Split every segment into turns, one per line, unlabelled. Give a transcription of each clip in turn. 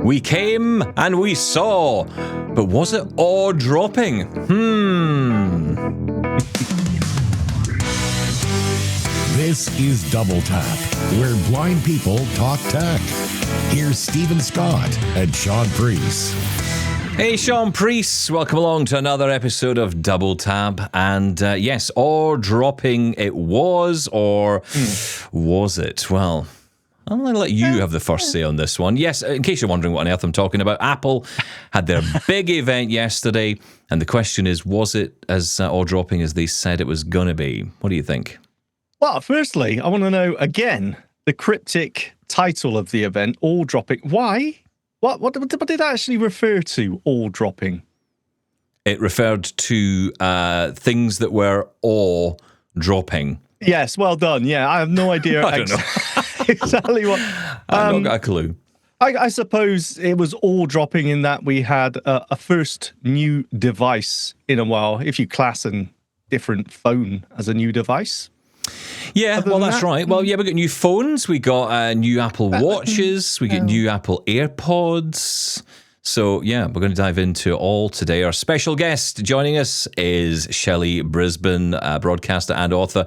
We came and we saw, but was it awe dropping?
This is Double Tap, where blind people talk tech. Here's Stephen Scott and Shaun Preece.
Hey, Shaun Preece. Welcome along to another episode of Double Tap. And yes, awe dropping it was, or was it? Well, I'm going to let you have the first say on this one. Yes, in case you're wondering what on earth I'm talking about, Apple had their big event yesterday, and the question is, was it as awe-dropping as they said it was going to be? What do you think?
Well, firstly, I want to know, again, the cryptic title of the event, awe-dropping. Why? What did that actually refer to, awe-dropping?
It referred to things that were awe-dropping.
Yes, well done. Yeah, I have no idea.
I don't know.
Exactly what.
I've not got a clue.
I suppose it was all dropping in that we had a first new device in a while, if you class a different phone as a new device.
Yeah, well, that's right. Well, yeah, we got new phones, we got new Apple Watches, we get new Apple AirPods. So, yeah, we're going to dive into it all today. Our special guest joining us is Shelly Brisbin, broadcaster and author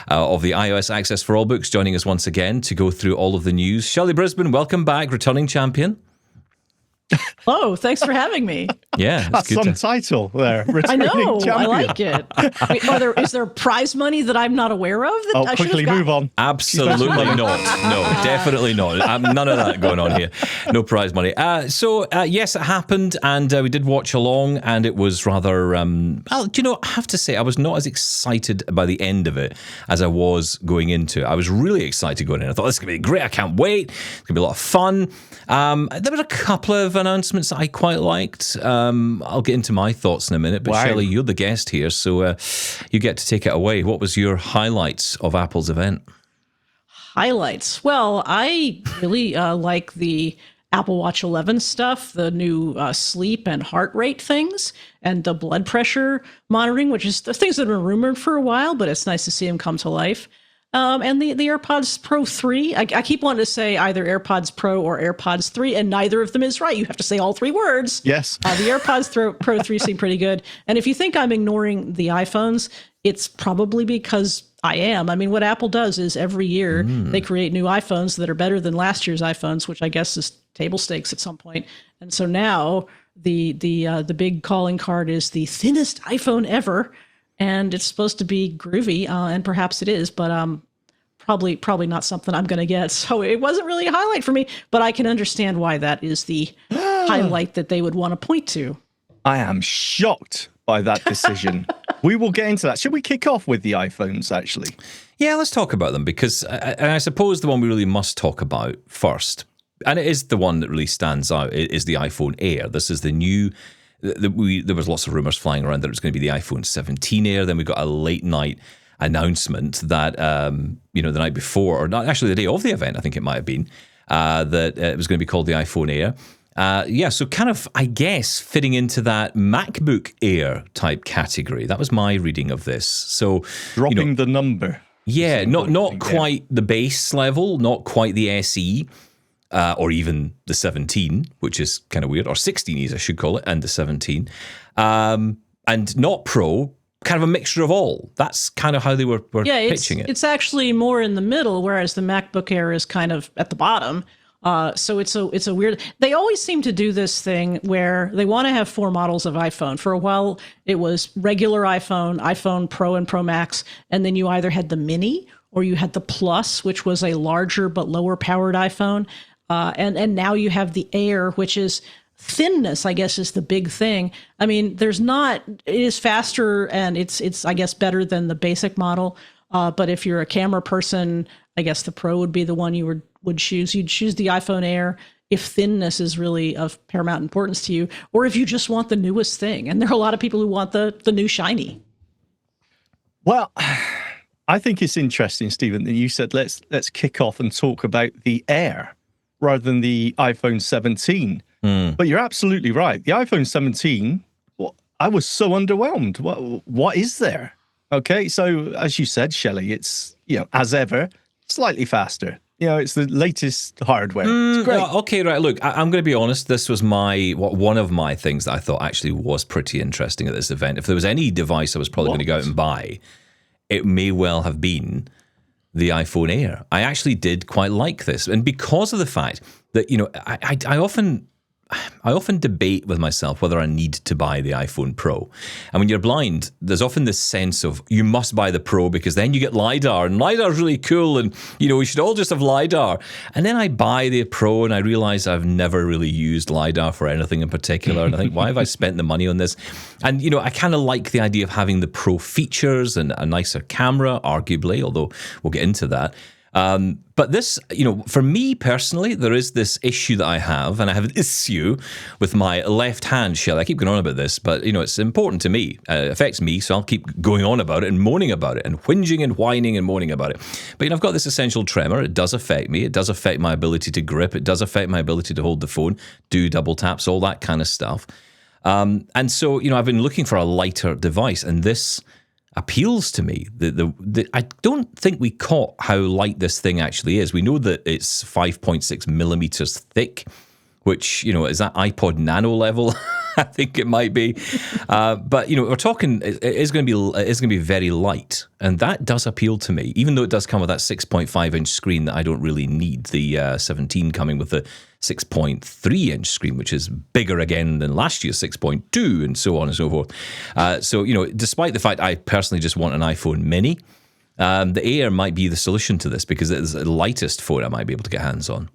of the iOS Access for All books, joining us once again to go through all of the news. Shelly Brisbin, welcome back, returning champion.
Oh, thanks for having me.
Yeah,
that's some title there.
I know,
champion.
I like it. Wait, is there prize money that I'm not aware of? That I
quickly move on.
Absolutely not. No, definitely not. None of that going on here. No prize money. Yes, it happened, and we did watch along, and it was rather. Well, do you know? I have to say, I was not as excited by the end of it as I was going into it. I was really excited going in. I thought this is going to be great. I can't wait. It's going to be a lot of fun. There were a couple of announcements that I quite liked. I'll get into my thoughts in a minute, but wow. Shelly, you're the guest here, so you get to take it away. What was your highlights of Apple's event?
Highlights? Well, I really like the Apple Watch 11 stuff, the new sleep and heart rate things, and the blood pressure monitoring, which is the things that have been rumored for a while, but it's nice to see them come to life. And the AirPods Pro 3, I keep wanting to say either AirPods Pro or AirPods 3, and neither of them is right. You have to say all three words.
Yes.
The AirPods Pro 3 seem pretty good. And if you think I'm ignoring the iPhones, it's probably because I am. I mean, what Apple does is every year they create new iPhones that are better than last year's iPhones, which I guess is table stakes at some point. And so now the big calling card is the thinnest iPhone ever. And it's supposed to be groovy, and perhaps it is, but probably not something I'm going to get. So it wasn't really a highlight for me, but I can understand why that is the highlight that they would want to point to.
I am shocked by that decision. We will get into that. Should we kick off with the iPhones, actually?
Yeah, let's talk about them, because I suppose the one we really must talk about first, and it is the one that really stands out, is the iPhone Air. This is the new... There was lots of rumors flying around that it was going to be the iPhone 17 Air. Then we got a late night announcement that, the night before, or not actually the day of the event, I think it might have been, that it was going to be called the iPhone Air. So kind of, I guess, fitting into that MacBook Air type category. That was my reading of this. So
dropping the number.
Yeah, not quite the base level, not quite the SE. Or even the 17, which is kind of weird, or 16Es, I should call it, and the 17. And not Pro, kind of a mixture of all. That's kind of how they were pitching it.
It's actually more in the middle, whereas the MacBook Air is kind of at the bottom. So it's a weird... They always seem to do this thing where they want to have four models of iPhone. For a while, it was regular iPhone, iPhone Pro and Pro Max, and then you either had the Mini or you had the Plus, which was a larger but lower-powered iPhone. And now you have the Air, which is thinness, I guess, is the big thing. I mean, it is faster and it's I guess, better than the basic model. But if you're a camera person, I guess the Pro would be the one you would choose. You'd choose the iPhone Air if thinness is really of paramount importance to you, or if you just want the newest thing. And there are a lot of people who want the new shiny.
Well, I think it's interesting, Stephen, that you said let's kick off and talk about the Air rather than the iPhone 17. But you're absolutely right. The iPhone 17, I was so underwhelmed. What is there? Okay, so as you said, Shelly, it's, as ever, slightly faster it's the latest hardware. It's great.
Okay, right. Look, I'm going to be honest. This was one of my things that I thought actually was pretty interesting at this event. If there was any device I was probably going to go out and buy, it may well have been the iPhone Air. I actually did quite like this, and because of the fact that I often debate with myself whether I need to buy the iPhone Pro. And when you're blind, there's often this sense of you must buy the Pro because then you get LIDAR, and LIDAR is really cool, and we should all just have LIDAR. And then I buy the Pro and I realize I've never really used LIDAR for anything in particular. And I think, why have I spent the money on this? And, I kind of like the idea of having the Pro features and a nicer camera, arguably, although we'll get into that. But this, for me personally, there is this issue that I have, and I have an issue with my left hand, Shell. I keep going on about this, but, it's important to me. It affects me, so I'll keep going on about it and moaning about it and whinging and whining and moaning about it. But, I've got this essential tremor. It does affect me. It does affect my ability to grip. It does affect my ability to hold the phone, do double taps, all that kind of stuff. And so, I've been looking for a lighter device, and this appeals to me. I don't think we caught how light this thing actually is. We know that it's 5.6 millimeters thick, which, is that iPod Nano level? I think it might be. But, we're talking, it is going to be very light. And that does appeal to me, even though it does come with that 6.5-inch screen that I don't really need. The 17 coming with the 6.3-inch screen, which is bigger again than last year's 6.2, and so on and so forth. So, despite the fact I personally just want an iPhone mini, the Air might be the solution to this because it is the lightest phone I might be able to get hands on.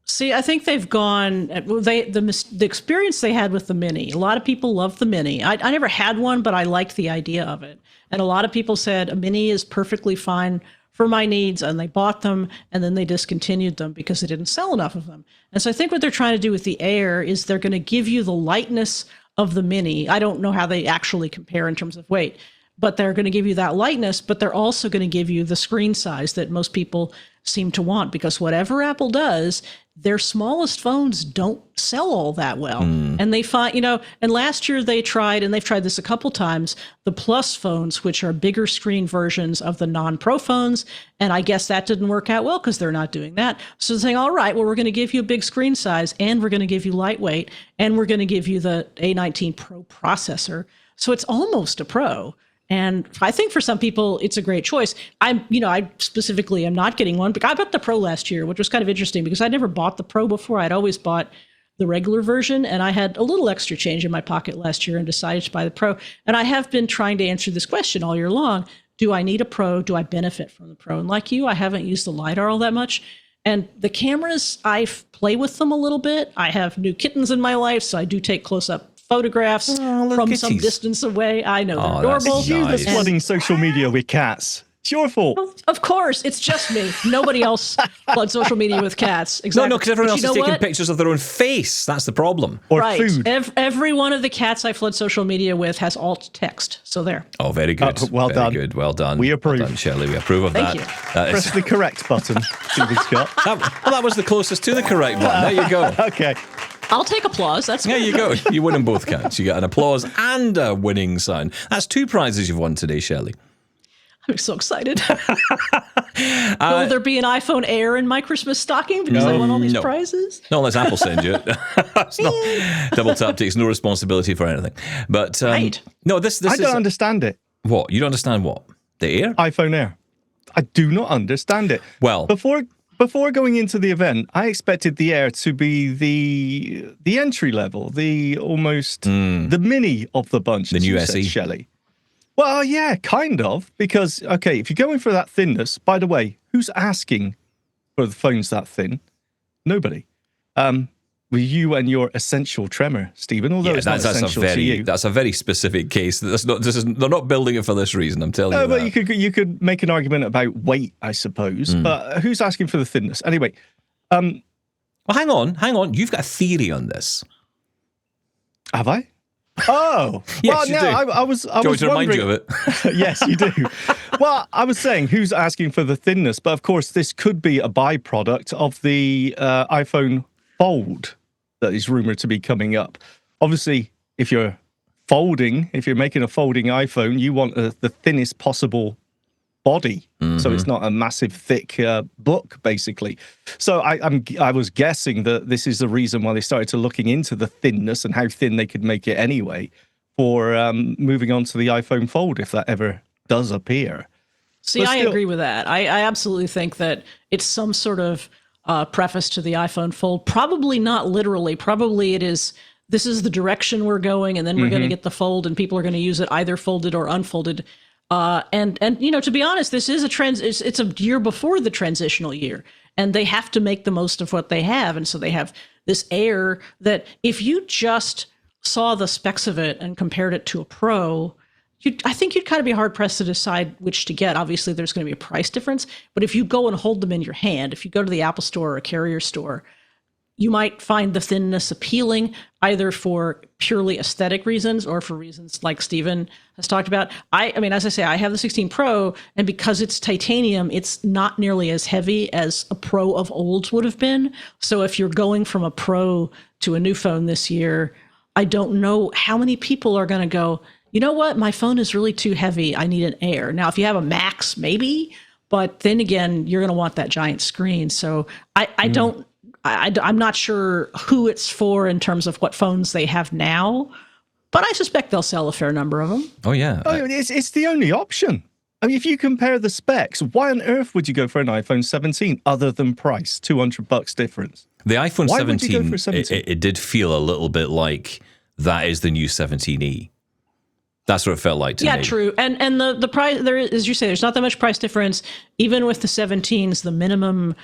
See, I think they've gone. The experience they had with the Mini. A lot of people love the Mini. I never had one, but I liked the idea of it. And a lot of people said a Mini is perfectly fine for my needs, and they bought them, and then they discontinued them because they didn't sell enough of them. And so I think what they're trying to do with the Air is they're going to give you the lightness of the Mini. I don't know how they actually compare in terms of weight, but they're going to give you that lightness, but they're also going to give you the screen size that most people seem to want, because whatever Apple does, their smallest phones don't sell all that well. And they find, and last year they tried, and they've tried this a couple times, the Plus phones, which are bigger screen versions of the non-Pro phones. And I guess that didn't work out well because they're not doing that. So they're saying, all right, well, we're going to give you a big screen size, and we're going to give you lightweight, and we're going to give you the A19 Pro processor. So it's almost a Pro. And I think for some people, it's a great choice. I specifically am not getting one, but I bought the Pro last year, which was kind of interesting because I never bought the Pro before. I'd always bought the regular version, and I had a little extra change in my pocket last year and decided to buy the Pro. And I have been trying to answer this question all year long. Do I need a Pro? Do I benefit from the Pro? And like you, I haven't used the LIDAR all that much. And the cameras, I play with them a little bit. I have new kittens in my life, so I do take close-up photographs from some distance away. I know they're adorable.
It's you that's flooding social media with cats. It's your fault.
Of course, it's just me. Nobody else floods social media with cats. Exactly.
No, because everyone else is taking pictures of their own face. That's the problem.
Or food.
Every one of the cats I flood social media with has alt text. So there.
Oh, very good.
Well
very
done.
Good. Well done.
We approve.
Well done, Shelley. We approve of
Thank
that.
you.
Press the correct button, Stephen Scott.
That was the closest to the correct one. There you go.
Okay.
I'll take applause. That's
There you go. You win in both counts. You get an applause and a winning sign. That's 2 prizes you've won today, Shelley.
I'm so excited. Will there be an iPhone Air in my Christmas stocking because I won all these prizes?
Not unless Apple sends you it. It's not, Double Tap takes no responsibility for anything. But
Right.
No, this
I
is
don't understand it.
What? You don't understand what? The Air?
iPhone Air. I do not understand it.
Well,
Before going into the event, I expected the Air to be the entry level, the almost the mini of the bunch.
The new
as you
SE.
said, Shelley. Well, yeah, kind of. Because, okay, if you're going for that thinness, by the way, who's asking for the phones that thin? Nobody. With you and your essential tremor, Stephen, although it's not essential to you.
That's a very specific case. They're not building it for this reason, I'm telling you
but
that.
you could make an argument about weight, I suppose. But who's asking for the thinness? Anyway.
Well, hang on. You've got a theory on this.
Have I? Oh,
Yes,
well,
you
no,
do.
I was
Do you want me to remind
wondering.
you of it?
Yes, you do. Well, I was saying who's asking for the thinness, but of course this could be a byproduct of the iPhone Fold that is rumored to be coming up. Obviously, if you're making a folding iPhone, you want the thinnest possible body. So it's not a massive, thick book, basically. So I was guessing that this is the reason why they started to looking into the thinness and how thin they could make it anyway for moving on to the iPhone Fold, if that ever does appear.
See, I agree with that. I absolutely think that it's some sort of preface to the iPhone Fold. Probably not literally. Probably it is, this is the direction we're going, and then we're going to get the Fold, and people are going to use it either folded or unfolded. And you know, to be honest, this is it's a year before the transitional year, and they have to make the most of what they have. And so they have this Air that if you just saw the specs of it and compared it to a Pro, I think you'd kind of be hard pressed to decide which to get. Obviously, there's going to be a price difference, but if you go and hold them in your hand, if you go to the Apple Store or a carrier store, you might find the thinness appealing, either for purely aesthetic reasons or for reasons like Stephen has talked about. I mean, as I say, I have the 16 Pro, and because it's titanium, it's not nearly as heavy as a Pro of old would have been. So if you're going from a Pro to a new phone this year, I don't know how many people are going to go, you know what, my phone is really too heavy, I need an Air. Now, if you have a Max, maybe, but then again, you're going to want that giant screen. So I'm not sure who it's for in terms of what phones they have now, but I suspect they'll sell a fair number of them.
Oh, yeah.
It's the only option. I mean, if you compare the specs, why on earth would you go for an iPhone 17 other than price? $200 difference.
The iPhone
Why
17,
would you go for 17?
It did feel a little bit like that is the new 17E. That's what it felt like to me.
Yeah, true. And the price, there is, as you say, there's not that much price difference. Even with the 17s, the minimum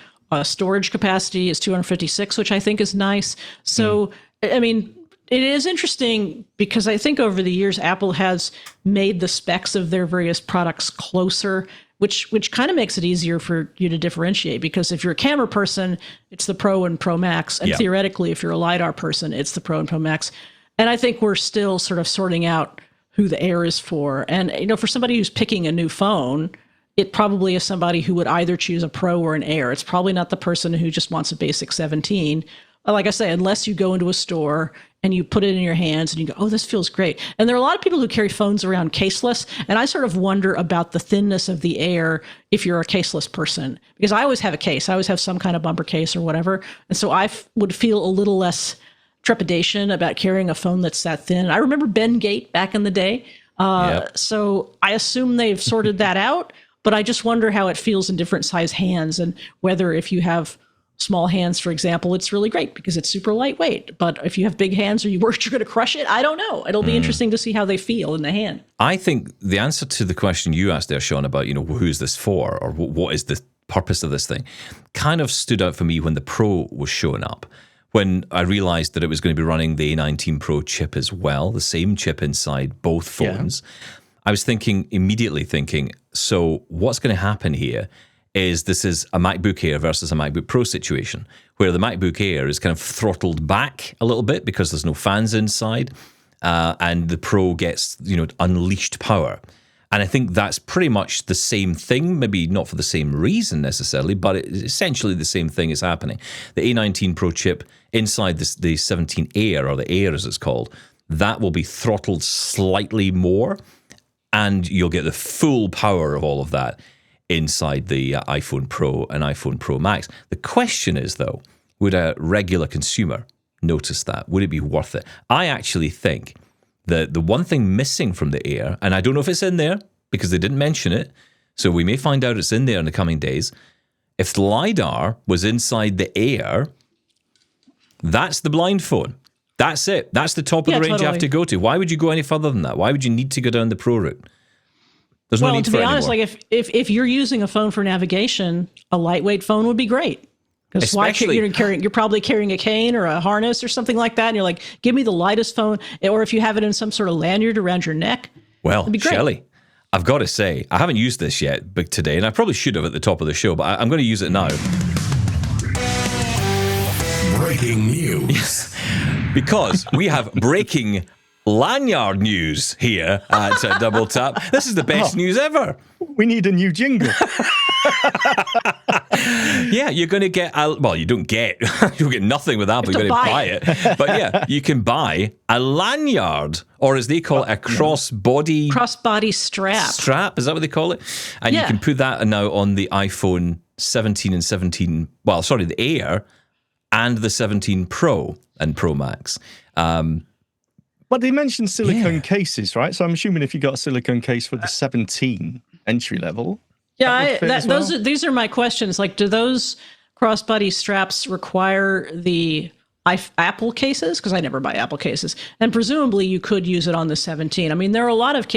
storage capacity is 256, which I think is nice. So, I mean, it is interesting because I think over the years, Apple has made the specs of their various products closer, which kind of makes it easier for you to differentiate. Because if you're a camera person, it's the Pro and Pro Max. And theoretically, if you're a LIDAR person, it's the Pro and Pro Max. And I think we're still sort of sorting out who the Air is for. And, you know, for somebody who's picking a new phone, it probably is somebody who would either choose a Pro or an Air. It's probably not the person who just wants a basic 17. Like I say, unless you go into a store and you put it in your hands and you go, oh, this feels great. And there are a lot of people who carry phones around caseless. And I sort of wonder about the thinness of the Air if you're a caseless person, because I always have a case. I always have some kind of bumper case or whatever. And so I would feel a little less trepidation about carrying a phone that's that thin. I remember Ben Gate back in the day. So I assume they've sorted that out, but I just wonder how it feels in different size hands, and whether if you have small hands, for example, it's really great because it's super lightweight. But if you have big hands, or you worried you're going to crush it, I don't know. It'll be interesting to see how they feel in the hand.
I think the answer to the question you asked there, Shaun, about, you know, who's this for, or what is the purpose of this thing, kind of stood out for me when the Pro was showing up. When I realized that it was going to be running the A19 Pro chip as well, the same chip inside both phones, I was immediately thinking, so what's going to happen here is this is a MacBook Air versus a MacBook Pro situation, where the MacBook Air is kind of throttled back a little bit because there's no fans inside, and the Pro gets, you know, unleashed power. And I think that's pretty much the same thing, maybe not for the same reason necessarily, but it's essentially the same thing is happening. The A19 Pro chip inside the 17 Air, or the Air as it's called, that will be throttled slightly more, and you'll get the full power of all of that inside the iPhone Pro and iPhone Pro Max. The question is, though, would a regular consumer notice that? Would it be worth it? I actually think the one thing missing from the Air, and I don't know if it's in there because they didn't mention it, so we may find out it's in there in the coming days. If the LIDAR was inside the Air, that's the blind phone. That's it. That's the top of the range you have to go to. Why would you go any further than that? Why would you need to go down the Pro route? There's no need for it anymore. Well, to be honest, like if you're using a phone for navigation, a lightweight phone would be great. Because you're probably carrying a cane or a harness or something like that, and you're like, give me the lightest phone. Or if you have it in some sort of lanyard around your neck, well, Shelly, I've got to say, I haven't used this yet today, and I probably should have at the top of the show, but I'm going to use it now.
Breaking news.
Yes, because we have breaking lanyard news here at Double Tap. This is the best news ever.
We need a new jingle.
Yeah, you're going to get, you don't get, you'll get nothing with that, but you're going to buy it. But yeah, you can buy a lanyard, or as they call it, a crossbody
strap.
Strap, is that what they call it? And you can put that now on the iPhone 17 and 17, the Air and the 17 Pro and Pro Max.
But they mentioned silicone cases, right? So I'm assuming if you got a silicone case for the 17 entry level.
Yeah, these are my questions. Like, do those crossbody straps require the Apple cases? Because I never buy Apple cases. And presumably you could use it on the 17. I mean, there are a lot of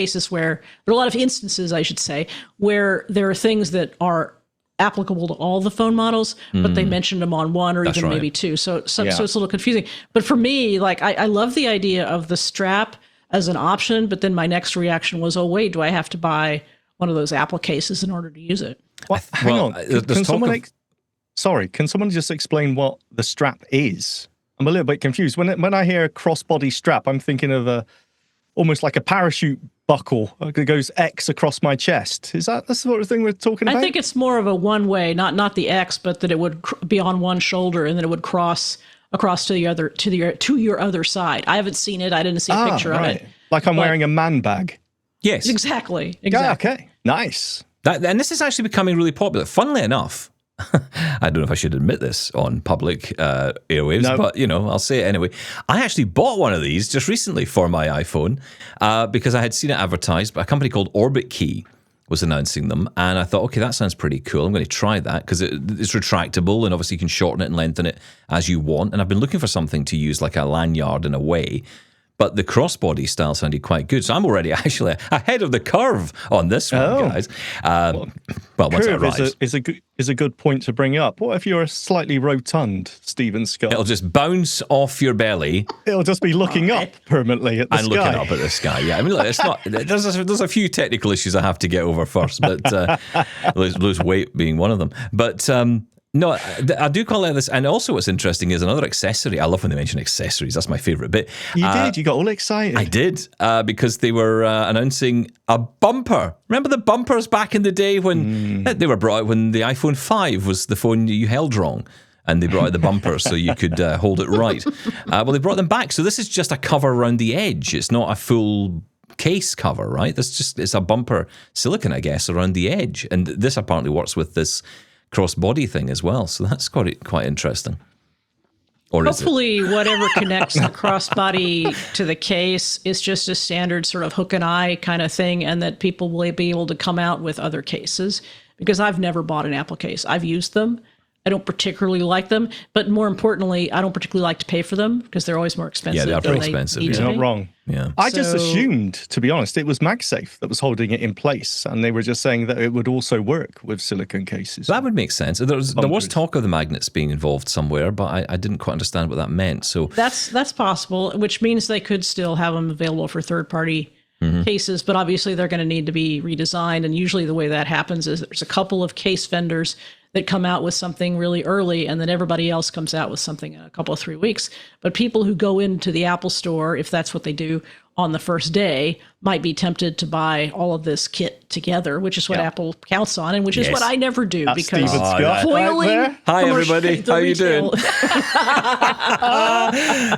instances, I should say, where there are things that are applicable to all the phone models, but they mentioned them on one or even maybe two. So it's a little confusing. But for me, like, I love the idea of the strap as an option, but then my next reaction was, oh, wait, do I have to buy one of those Apple cases in order to use it?
Well, hang on. Can someone just explain what the strap is? I'm a little bit confused. When I hear a crossbody strap, I'm thinking of almost like a parachute buckle that goes X across my chest. Is that the sort of thing we're talking about?
I think it's more of a one-way, not the X, but that it would be on one shoulder and then it would cross across to your other side. I haven't seen it. I didn't see a picture of it.
Like I'm wearing a man bag.
Yes.
Exactly.
Yeah, okay. Nice.
And this is actually becoming really popular. Funnily enough, I don't know if I should admit this on public airwaves, but, I'll say it anyway. I actually bought one of these just recently for my iPhone because I had seen it advertised by a company called Orbit Key was announcing them. And I thought, okay, that sounds pretty cool. I'm going to try that because it's retractable and obviously you can shorten it and lengthen it as you want. And I've been looking for something to use like a lanyard in a way. But the crossbody style sounded quite good. So I'm already actually ahead of the curve on this one, guys. Once it arrives.
Is a good point to bring up. What if you're slightly rotund, Stephen Scott?
It'll just bounce off your belly.
It'll just be looking up permanently at the sky.
And looking up at the sky, yeah. I mean, look, it's not. There's a few technical issues I have to get over first, but lose weight being one of them. But no, I do call it this. And also what's interesting is another accessory. I love when they mention accessories. That's my favorite bit.
You did. You got all excited.
I did because they were announcing a bumper. Remember the bumpers back in the day when they were brought out when the iPhone 5 was the phone you held wrong? And they brought out the bumpers so you could hold it right. They brought them back. So this is just a cover around the edge. It's not a full case cover, right? It's a bumper silicone, I guess, around the edge. And this apparently works with this crossbody thing as well, so that's quite interesting. Or
hopefully whatever connects the crossbody to the case is just a standard sort of hook and eye kind of thing, and that people will be able to come out with other cases, because I've never bought an Apple case. I've used them. I don't particularly like them, but more importantly, I don't particularly like to pay for them because they're always more expensive.
Yeah, they are pretty expensive.
You're not wrong.
Yeah.
I just assumed, to be honest, it was MagSafe that was holding it in place, and they were just saying that it would also work with silicone cases.
That would make sense. There was talk of the magnets being involved somewhere, but I didn't quite understand what that meant. So
that's possible, which means they could still have them available for third-party cases, but obviously they're going to need to be redesigned. And usually the way that happens is there's a couple of case vendors that come out with something really early, and then everybody else comes out with something in a couple of 3 weeks. But people who go into the Apple store, if that's what they do on the first day, might be tempted to buy all of this kit together, which is what Apple counts on, and which is what I never do.
That's because
foiling.
Right.
Hi, everybody. How you doing?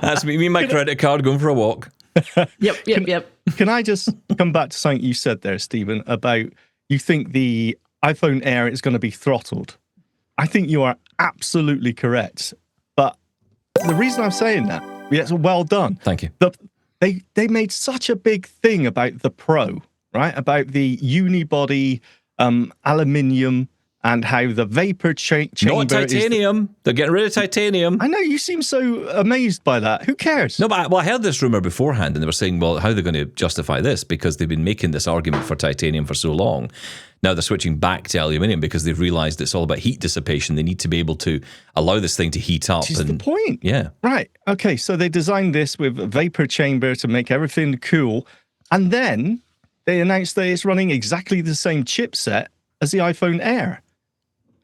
That's me and my credit card going for a walk.
Yep.
Can I just come back to something you said there, Stephen, about you think the iPhone Air is going to be throttled? I think you are absolutely correct. But the reason I'm saying that, yes, well done.
Thank you.
They made such a big thing about the Pro, right? About the unibody aluminium and how the vapor chamber
Not titanium. They're getting rid of titanium.
I know, you seem so amazed by that. Who cares?
No, but I heard this rumor beforehand, and they were saying, well, how are they going to justify this? Because they've been making this argument for titanium for so long. Now they're switching back to aluminium because they've realized it's all about heat dissipation. They need to be able to allow this thing to heat up.
Which is the point.
Yeah.
Right. Okay, so they designed this with a vapor chamber to make everything cool. And then they announced that it's running exactly the same chipset as the iPhone Air,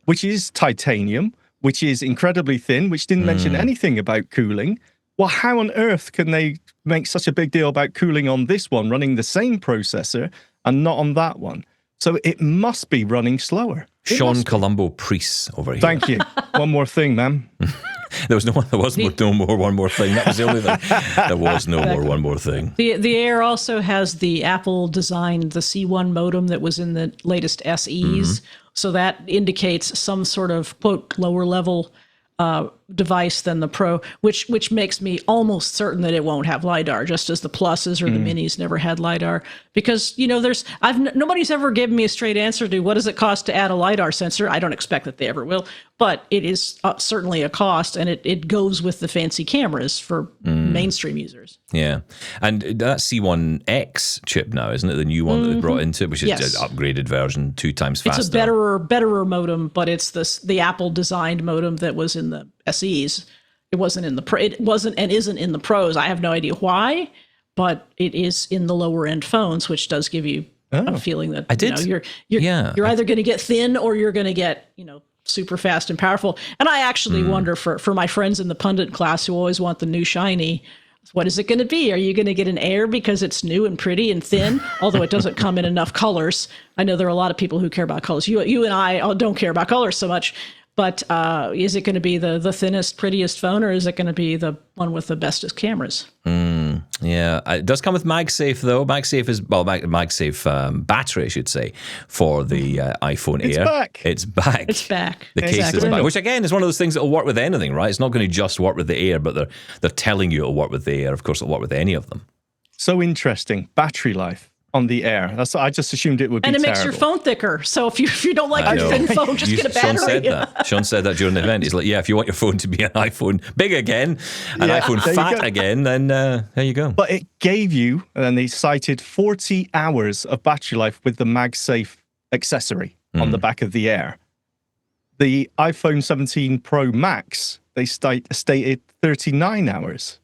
which is titanium, which is incredibly thin, which didn't mention anything about cooling. Well, how on earth can they make such a big deal about cooling on this one running the same processor and not on that one? So it must be running slower.
Shaun Preece over here.
Thank you. One more thing, ma'am.
There was no more one more thing. That was the only thing. There was no more one more thing.
The Air also has the Apple designed the C1 modem that was in the latest SEs. So that indicates some sort of, quote, lower level device than the Pro, which makes me almost certain that it won't have LIDAR, just as the Pluses or the Minis never had LIDAR. Because, nobody's ever given me a straight answer to what does it cost to add a LIDAR sensor. I don't expect that they ever will, but it is certainly a cost, and it goes with the fancy cameras for mainstream users.
Yeah. And that C1X chip now, isn't it? The new one that they brought into it, which is an upgraded version, 2 times faster.
It's a betterer modem, but it's the Apple designed modem that was in the SEs. It wasn't in the Pro. It wasn't and isn't in the Pros. I have no idea why, but it is in the lower end phones, which does give you a feeling that you're either going to get thin or you're going to get super fast and powerful. And I actually wonder for my friends in the pundit class who always want the new shiny, what is it going to be? Are you going to get an Air because it's new and pretty and thin, although it doesn't come in enough colors? I know there are a lot of people who care about colors. You and I don't care about colors so much. But is it going to be the thinnest, prettiest phone, or is it going to be the one with the bestest cameras?
Yeah, it does come with MagSafe, though. MagSafe is, MagSafe battery, I should say, for the iPhone Air. It's back.
It's back.
The case is back, which, again, is one of those things that will work with anything, right? It's not going to just work with the Air, but they're telling you it'll work with the Air. Of course, it'll work with any of them.
So interesting. Battery life on the Air. I just assumed it would be terrible.
And it makes your phone thicker. So if you don't like your thin phone, just get a battery.
Sean said that during the event. He's like, if you want your phone to be an iPhone big again, an iPhone fat again, then there you go.
But it gave you, and then they cited 40 hours of battery life with the MagSafe accessory on the back of the Air. The iPhone 17 Pro Max, they stated 39 hours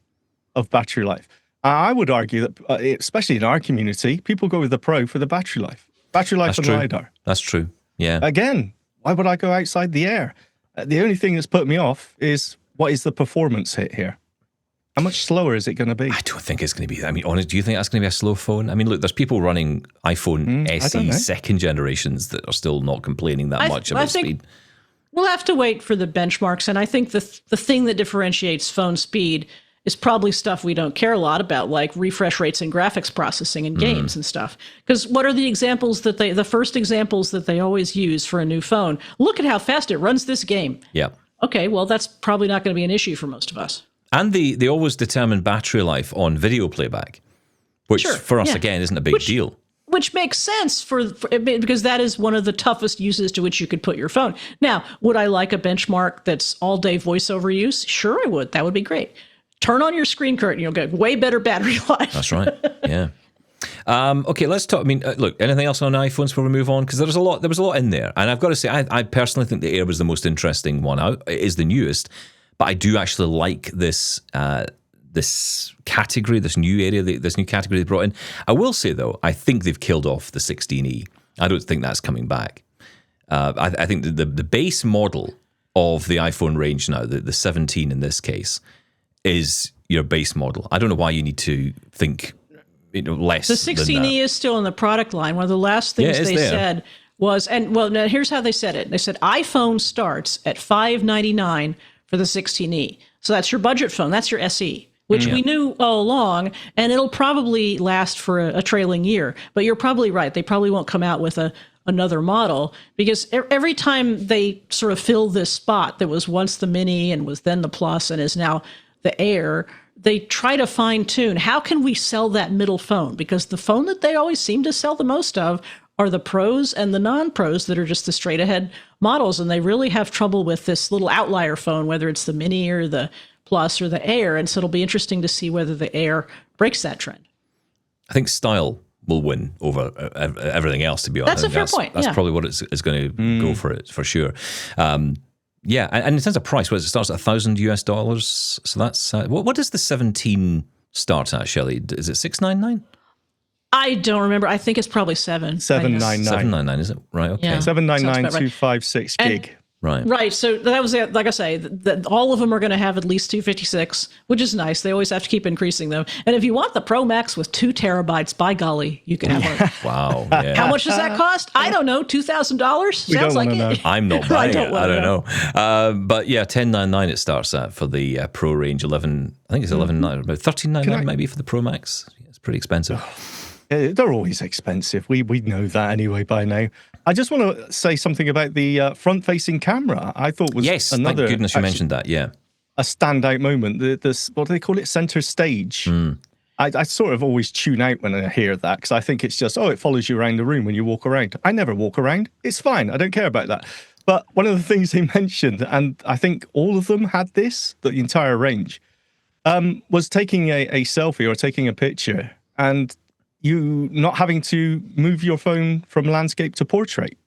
of battery life. I would argue that, especially in our community, people go with the Pro for the battery life. Battery life and LIDAR.
That's true. Yeah.
Again, why would I go outside the Air? The only thing that's put me off is what is the performance hit here? How much slower is it going to be?
I don't think it's going to be. I mean, honestly, do you think that's going to be a slow phone? I mean, look, there's people running iPhone SE second generations that are still not complaining that much about speed.
We'll have to wait for the benchmarks. And I think the thing that differentiates phone speed is probably stuff we don't care a lot about, like refresh rates and graphics processing in games and stuff. Because what are the examples the first examples that they always use for a new phone? Look at how fast it runs this game.
Yeah.
Okay, well, that's probably not going to be an issue for most of us.
And they always determine battery life on video playback, which for us, again, isn't a big deal.
Which makes sense because that is one of the toughest uses to which you could put your phone. Now, would I like a benchmark that's all-day voiceover use? Sure, I would. That would be great. Turn on your screen curtain, you'll get way better battery life.
That's right. Yeah. Okay, let's talk. I mean, look, anything else on iPhones before we move on? Because there was a lot in there. And I've got to say, I personally think the Air was the most interesting one out. It is the newest, but I do actually like this category, this new area, this new category they brought in. I will say, though, I think they've killed off the 16E. I don't think that's coming back. I think the base model of the iPhone range now, the 17 in this case, is your base model. I don't know why you need to think less.
The 16E is still in the product line. One of the last things they said was, now here's how they said it. They said iPhone starts at $599 for the 16E. So that's your budget phone. That's your SE, which we knew all along, and it'll probably last for a trailing year. But you're probably right. They probably won't come out with another model, because every time they sort of fill this spot that was once the Mini and was then the Plus and is now the Air, they try to fine tune, how can we sell that middle phone? Because the phone that they always seem to sell the most of are the Pros and the non-Pros that are just the straight ahead models. And they really have trouble with this little outlier phone, whether it's the Mini or the Plus or the Air. And so it'll be interesting to see whether the Air breaks that trend.
I think style will win over everything else, to be honest.
That's a fair point.
That's probably what it's going to go for it, for sure. Yeah, and in terms of price, it starts at $1,000 US. So that's what does the 17 start at, Shelly? Is it $699?
I don't remember. I think it's probably $799.
$799.
$799, is it? Right. Okay.
Yeah. $799 256 gig.
Right. So that was it. Like I say, that all of them are going to have at least 256, which is nice. They always have to keep increasing them. And if you want the Pro Max with 2 terabytes, by golly, you can have one.
Wow. Yeah.
How much does that cost? I don't know. $2,000? Sounds like it.
I'm not buying it. I don't know. But yeah, $1099 it starts at for the Pro range. 11. I think it's 11.9, about $13.99 maybe for the Pro Max. It's pretty expensive.
They're always expensive. We know that anyway by now. I just want to say something about the front-facing camera. I thought was
thank goodness you mentioned that. Yeah,
a standout moment. This what do they call it? Center stage. I sort of always tune out when I hear that because I think it's just it follows you around the room when you walk around. I never walk around. It's fine. I don't care about that. But one of the things they mentioned, and I think all of them had this, the entire range, was taking a selfie or taking a picture and you not having to move your phone from landscape to portrait.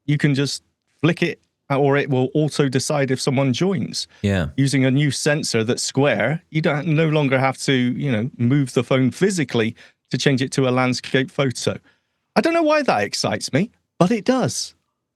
You can just flick it or it will also decide if someone joins. Yeah. Using a new sensor that's square, you no longer have to, move the phone physically to change it to a landscape photo. I don't know why that excites me, but it does.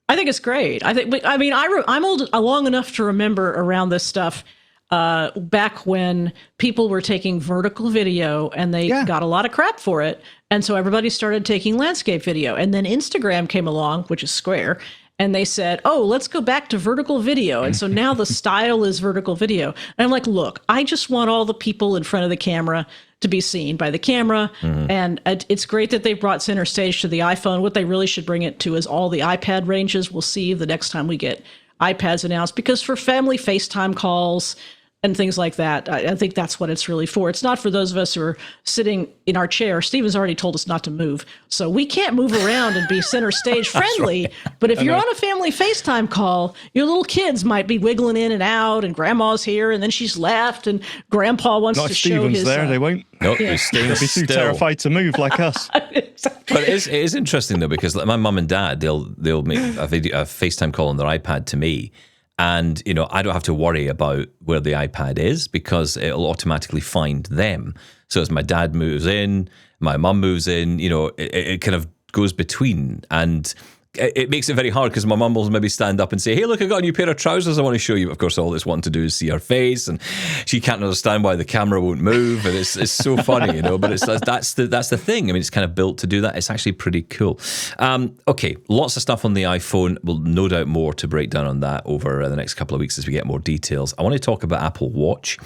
I think it's great. I'm old long enough to remember around this stuff back when people were taking vertical video and they got a lot of crap for it. And so everybody started taking landscape video. And then Instagram came along, which is square, and they said, let's go back to vertical video. And so now the style is vertical video. And I'm like, look, I just want all the people in front of the camera to be seen by the camera. And it's great that they brought center stage to the iPhone. What they really should bring it to is all the iPad ranges. We'll see the next time we get iPads announced, because for family FaceTime calls and things like that, I think that's what it's really for. It's not for those of us who are sitting in our chair. Steven's already told us not to move, so we can't move around and be center stage friendly. Right. But if you're on a family FaceTime call, your little kids might be wiggling in and out, and grandma's here, and then she's left, and grandpa wants to show
Steven's
his...
there, they won't.
Nope, they're staying
They'll be too terrified to move like us.
But it is interesting, though, because like my mum and dad, they'll make a FaceTime call on their iPad to me. And, I don't have to worry about where the iPad is because it'll automatically find them. So as my dad moves in, my mum moves in, it kind of goes between. And it makes it very hard because my mum will maybe stand up and say, hey, look, I got a new pair of trousers I want to show you. Of course, all it's wanting to do is see her face, and she can't understand why the camera won't move. And it's so funny, but that's the thing. I mean, it's kind of built to do that. It's actually pretty cool. Okay, lots of stuff on the iPhone. We'll no doubt more to break down on that over the next couple of weeks as we get more details. I want to talk about Apple Watch.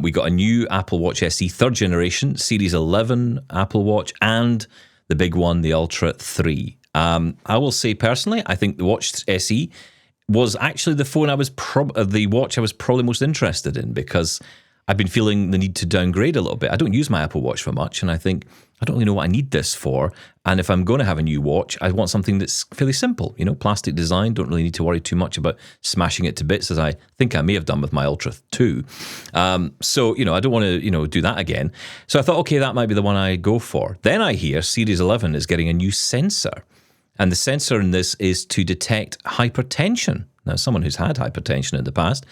We got a new Apple Watch SE 3rd generation, Series 11 Apple Watch, and the big one, the Ultra 3. I will say personally, I think the Watch SE was actually the watch I was probably most interested in, because I've been feeling the need to downgrade a little bit. I don't use my Apple Watch for much, and I think I don't really know what I need this for. And if I'm going to have a new watch, I want something that's fairly simple, plastic design. Don't really need to worry too much about smashing it to bits, as I think I may have done with my Ultra 2. So, I don't want to, do that again. So I thought, okay, that might be the one I go for. Then I hear Series 11 is getting a new sensor. And the sensor in this is to detect hypertension. Now, someone who's had hypertension in the past,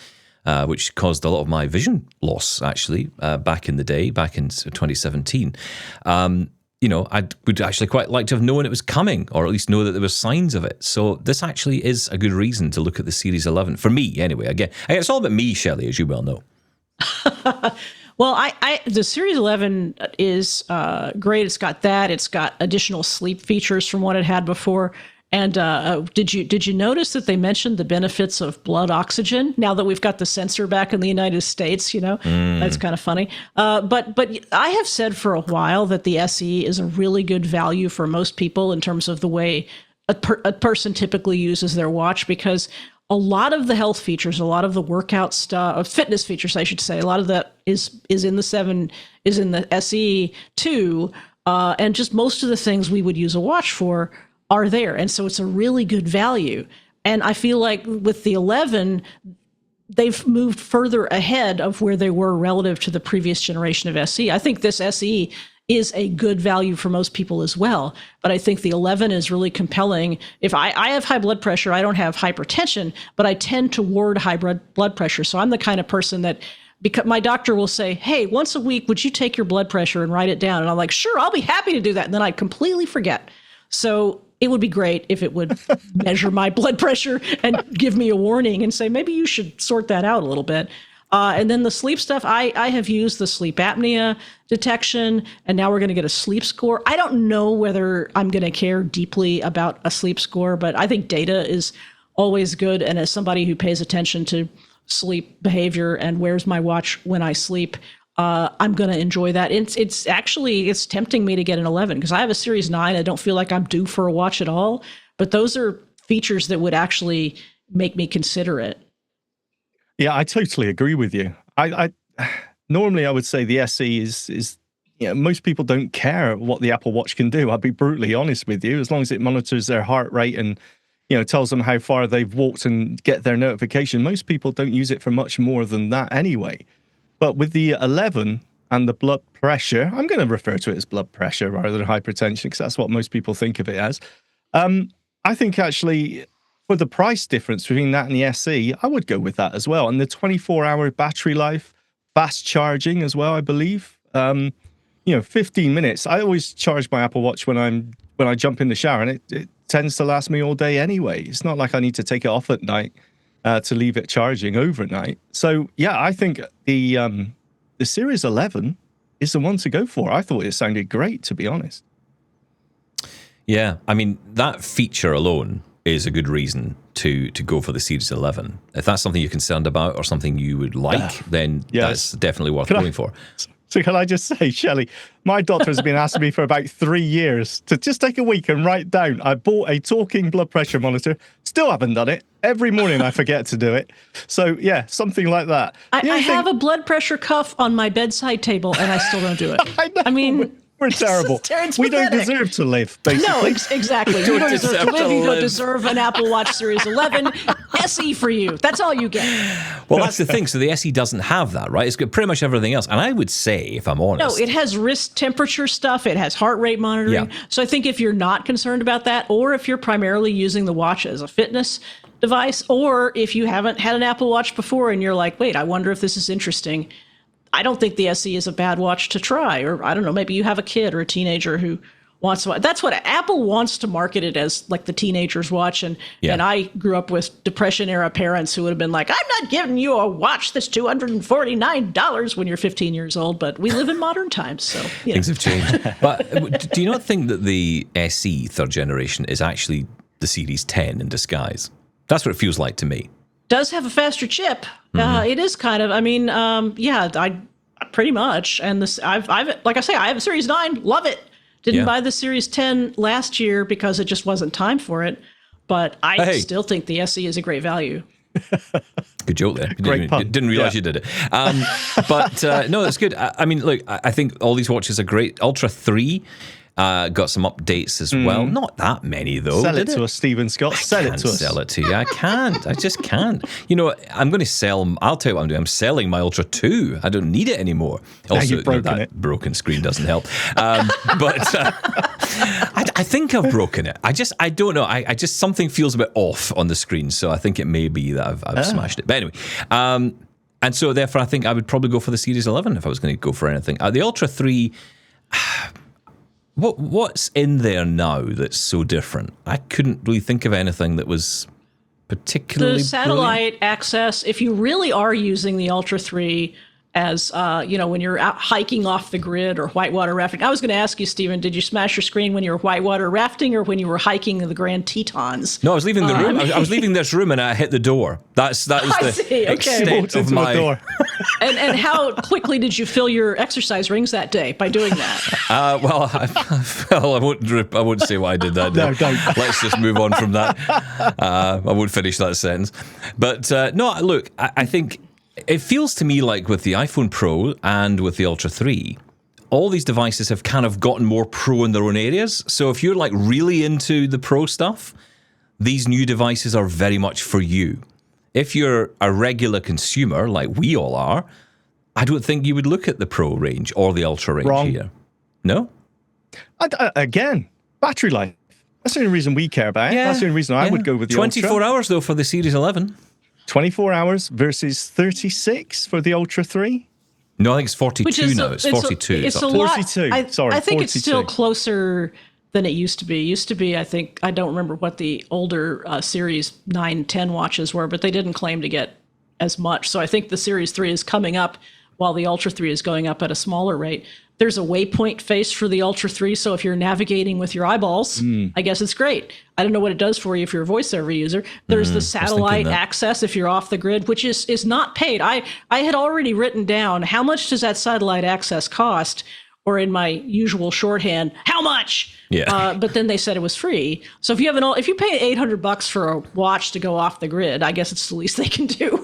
which caused a lot of my vision loss, actually, back in the day, back in 2017. I would actually quite like to have known it was coming, or at least know that there were signs of it. So this actually is a good reason to look at the Series 11. For me, anyway. Again, it's all about me, Shelley, as you well know.
Well, the Series 11 is great. It's got that. It's got additional sleep features from what it had before. And did you notice that they mentioned the benefits of blood oxygen now that we've got the sensor back in the United States? That's kind of funny. But I have said for a while that the SE is a really good value for most people in terms of the way a person typically uses their watch, because a lot of the health features, a lot of the workout stuff, fitness features, I should say, a lot of that is in the SE 2, and just most of the things we would use a watch for are there. And so it's a really good value. And I feel like with the 11, they've moved further ahead of where they were relative to the previous generation of SE. I think this SE is a good value for most people as well. But I think the 11 is really compelling. If I have high blood pressure, I don't have hypertension, but I tend toward high blood pressure. So I'm the kind of person that, because my doctor will say, hey, once a week, would you take your blood pressure and write it down? And I'm like, sure, I'll be happy to do that. And then I completely forget. So it would be great if it would measure my blood pressure and give me a warning and say, maybe you should sort that out a little bit. And then the sleep stuff, I have used the sleep apnea detection, and now we're going to get a sleep score. I don't know whether I'm going to care deeply about a sleep score, but I think data is always good. And as somebody who pays attention to sleep behavior and wears my watch when I sleep, I'm going to enjoy that. It's tempting me to get an 11 because I have a Series 9. I don't feel like I'm due for a watch at all, but those are features that would actually make me consider it.
Yeah, I totally agree with you. I normally I would say the SE is most people don't care what the Apple Watch can do. I'll be brutally honest with you. As long as it monitors their heart rate and tells them how far they've walked and get their notification, most people don't use it for much more than that anyway. But with the 11 and the blood pressure, I'm going to refer to it as blood pressure rather than hypertension because that's what most people think of it as. I think actually, for the price difference between that and the SE, I would go with that as well. And the 24-hour battery life, fast charging as well, I believe. 15 minutes. I always charge my Apple Watch when I jump in the shower, and it tends to last me all day anyway. It's not like I need to take it off at night to leave it charging overnight. So yeah, I think the Series 11 is the one to go for. I thought it sounded great, to be honest.
Yeah, I mean, that feature alone is a good reason to go for the Series 11. If that's something you're concerned about or something you would like, then that's definitely worth going for.
So can I just say, Shelly, my doctor has been asking me for about 3 years to just take a week and write down. I bought a talking blood pressure monitor. Still haven't done it. Every morning I forget to do it. So yeah, something like that.
I have a blood pressure cuff on my bedside table and I still don't do it.
I know.
I mean,
we're terrible. We don't deserve to live, basically.
No, exactly. You don't deserve to live. You don't deserve an Apple Watch Series 11. SE for you. That's all you get.
Well, that's the thing. So the SE doesn't have that, right? It's got pretty much everything else. And I would say, if I'm honest...
No, it has wrist temperature stuff. It has heart rate monitoring.
Yeah.
So I think if you're not concerned about that, or if you're primarily using the watch as a fitness device, or if you haven't had an Apple Watch before and you're like, wait, I wonder if this is interesting... I don't think the SE is a bad watch to try. Or I don't know, maybe you have a kid or a teenager who wants to. That's what Apple wants to market it as, like the teenager's watch. And I grew up with Depression era parents who would have been like, I'm not giving you a watch that's $249 when you're 15 years old. But we live in modern times, so
things have changed. But do you not think that the SE third generation is actually the Series 10 in disguise? That's what it feels like to me.
Does have a faster chip. It is kind of. I mean, I pretty much. And this, I've like I say, I have a Series 9. Love it. Didn't buy the Series 10 last year because it just wasn't time for it. But I still think the SE is a great value.
Good joke there. Didn't realize you did it. No, that's good. I mean, look, I think all these watches are great. Ultra 3. Got some updates as well. Not that many, though.
Sell it to us, Stephen Scott. Sell it to us.
Sell it to you. I can't. I just can't. I'm going to sell... I'll tell you what I'm doing. I'm selling my Ultra 2. I don't need it anymore. Also,
you've broken it.
Broken screen doesn't help. But I think I've broken it. I don't know. I just... Something feels a bit off on the screen, so I think it may be that I've smashed it. But anyway... and so, therefore, I think I would probably go for the Series 11 if I was going to go for anything. The Ultra 3... What's in there now that's so different? I couldn't really think of anything that was particularly
the satellite
brilliant.
access. If you really are using the Ultra 3 as, when you're out hiking off the grid or whitewater rafting. I was going to ask you, Stephen, did you smash your screen when you were whitewater rafting or when you were hiking the Grand Tetons?
No, I was leaving the room. I was leaving this room and I hit the door. That was the extent of my...
door.
And how quickly did you fill your exercise rings that day by doing that?
I won't say what I did that day.
No, don't.
Let's just move on from that. I won't finish that sentence. But no, look, I think it feels to me like with the iPhone Pro and with the Ultra 3, all these devices have kind of gotten more pro in their own areas. So if you're like really into the pro stuff, these new devices are very much for you. If you're a regular consumer, like we all are, I don't think you would look at the Pro range or the Ultra range here. No?
Again, battery life. That's the only reason we care about it. That's the only reason I would go with the
24
Ultra.
hours, though, for the Series 11.
24 hours versus 36 for the Ultra 3?
No, I think it's 42 now. It's 42.
It's a lot.
42.
I think
42.
it's still closer than it used to be. Used to be, I think, I don't remember what the older Series 9, 10 watches were, but they didn't claim to get as much. So I think the Series 3 is coming up while the Ultra 3 is going up at a smaller rate. There's a waypoint face for the Ultra 3, so if you're navigating with your eyeballs, I guess it's great. I don't know what it does for you if you're a voiceover user. There's the satellite access if you're off the grid, which is not paid. I had already written down how much does that satellite access cost, or in my usual shorthand, how much?
Yeah.
But then they said it was free. So if you pay $800 for a watch to go off the grid, I guess it's the least they can do.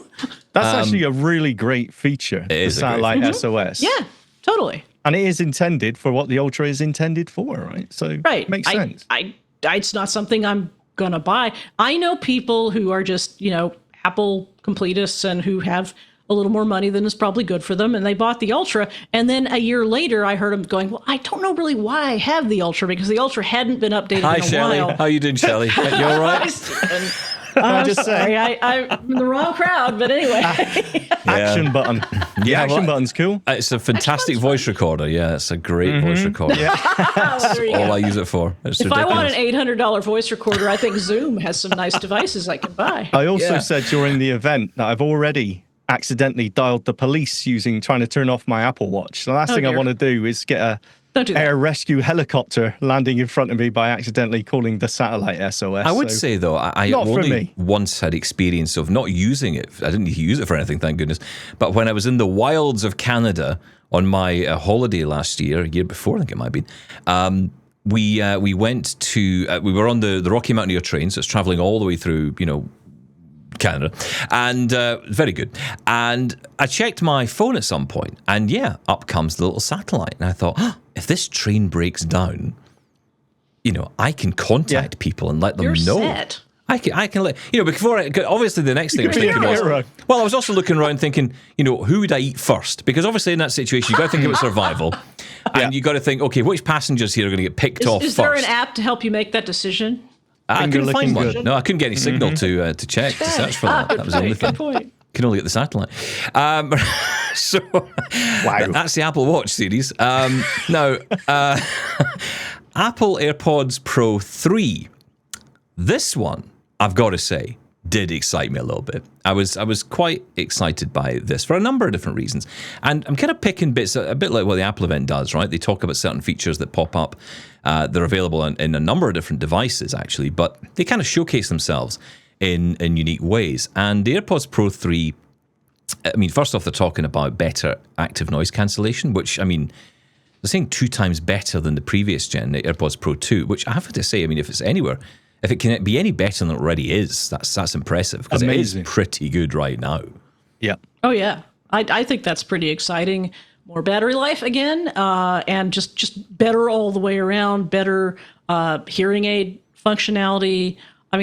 That's actually a really great feature, the satellite SOS.
Yeah, totally.
And it is intended for what the Ultra is intended for, right? So makes sense.
It's not something I'm going to buy. I know people who are just, Apple completists and who have a little more money than is probably good for them, and they bought the Ultra. And then a year later, I heard them going, well, I don't know really why I have the Ultra, because the Ultra hadn't been updated in a
Shelly.
while.
How you doing, Shelly? You all right?
I just
Sorry, I'm in the wrong crowd, but anyway.
Action button. The action button's cool.
It's a fantastic voice recorder. Yeah, it's a great voice recorder.
Well,
That's
there you
all
go.
I use it for. It's
If I want
ridiculous.
an $800 voice recorder, I think Zoom has some nice devices I can buy.
I also said during the event that I've already accidentally dialed the police trying to turn off my Apple Watch. The last thing I
dear.
want to do is get a
Don't do that.
air rescue helicopter landing in front of me by accidentally calling the satellite SOS.
I would
So
say, though, I
not for
only
me.
once had experience of not using it. I didn't use it for anything, thank goodness. But when I was in the wilds of Canada on my holiday last year, a year before, I think it might have been, we went to, we were on the Rocky Mountaineer train, so it's traveling all the way through, Canada, and very good. And I checked my phone at some point, and up comes the little satellite. And I thought, if this train breaks down, I can contact people and let them
You're
know.
set.
I can let before. Obviously, the next thing I was
be a
thinking was,
hero.
well, I was also looking around thinking, who would I eat first? Because obviously in that situation, you got to think about survival, and you got to think, okay, which passengers here are going to get picked off
Is
first?
there an app to help you make that decision?
I couldn't find one.
good.
No, I couldn't get any signal to check to search for that. That was the only thing.
Good point.
Can only get the satellite. So that's the Apple Watch series. Now, Apple AirPods Pro 3. This one, I've got to say, did excite me a little bit. I was quite excited by this for a number of different reasons. And I'm kind of picking bits, a bit like what the Apple event does, right? They talk about certain features that pop up. They're available in a number of different devices, actually, but they kind of showcase themselves in unique ways. And the AirPods Pro 3, first off, they're talking about better active noise cancellation, which, they're saying 2 times better than the previous gen, the AirPods Pro 2, which I have to say, if it's anywhere, if it can be any better than it already is, that's impressive, because it is
Amazing.
pretty good right now.
Yeah.
Oh, yeah. I think that's pretty exciting. More battery life again, and just better all the way around, better hearing aid functionality.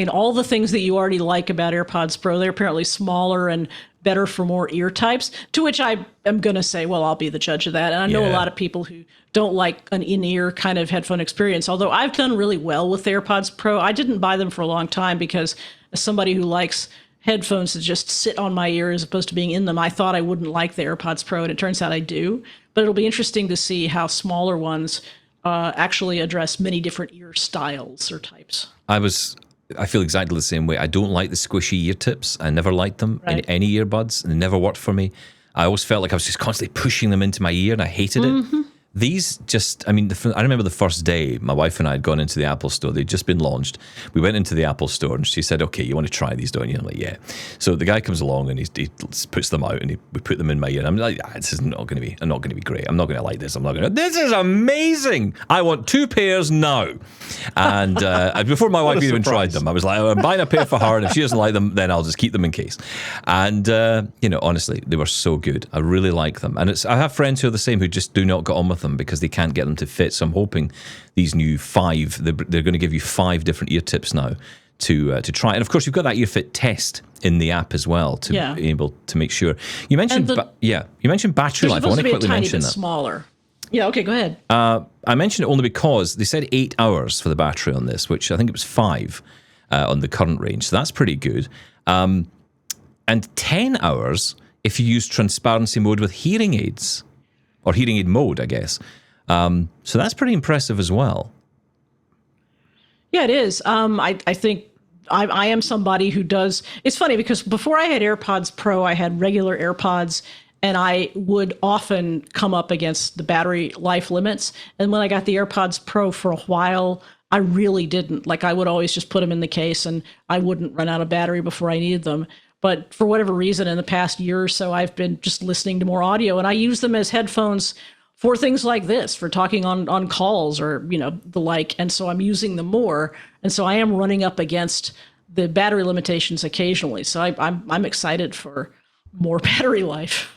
All the things that you already like about AirPods Pro. They're apparently smaller and better for more ear types, to which I am going to say, well, I'll be the judge of that. And I know a lot of people who don't like an in-ear kind of headphone experience, although I've done really well with the AirPods Pro. I didn't buy them for a long time because as somebody who likes headphones that just sit on my ear as opposed to being in them, I thought I wouldn't like the AirPods Pro, and it turns out I do. But it'll be interesting to see how smaller ones actually address many different ear styles or types.
I feel exactly the same way. I don't like the squishy ear tips. I never liked them in any earbuds, and they never worked for me. I always felt like I was just constantly pushing them into my ear, and I hated it. These just, I remember the first day my wife and I had gone into the Apple store. They'd just been launched. We went into the Apple store and she said, okay, you want to try these, don't you? I'm like, yeah. So the guy comes along and he puts them out and we put them in my ear. And I'm like, this is not going to be great. I'm not going to like this. This is amazing. I want 2 pairs now. And before my wife even tried them, I was like, I'm buying a pair for her. And if she doesn't like them, then I'll just keep them in case. And, honestly, they were so good. I really like them. And I have friends who are the same who just do not get on with them because they can't get them to fit. So I'm hoping these new 5, they're going to give you 5 different ear tips now to try. And of course, you've got that ear fit test in the app as well to be able to make sure. You mentioned, you mentioned battery life. I want to quickly mention that.
Smaller. Yeah. Okay. Go ahead.
I mentioned it only because they said 8 hours for the battery on this, which I think it was 5 on the current range. So that's pretty good. And 10 hours if you use transparency mode with hearing aids. Or hearing aid mode, I guess. So that's pretty impressive as well.
Yeah, it is. I think I am somebody who does. It's funny because before I had AirPods Pro, I had regular AirPods, and I would often come up against the battery life limits. And when I got the AirPods Pro for a while, I really didn't. Like, I would always just put them in the case, and I wouldn't run out of battery before I needed them. But for whatever reason, in the past year or so, I've been just listening to more audio, and I use them as headphones for things like this, for talking on calls or, the like. And so I'm using them more. And so I am running up against the battery limitations occasionally. So I'm excited for more battery life.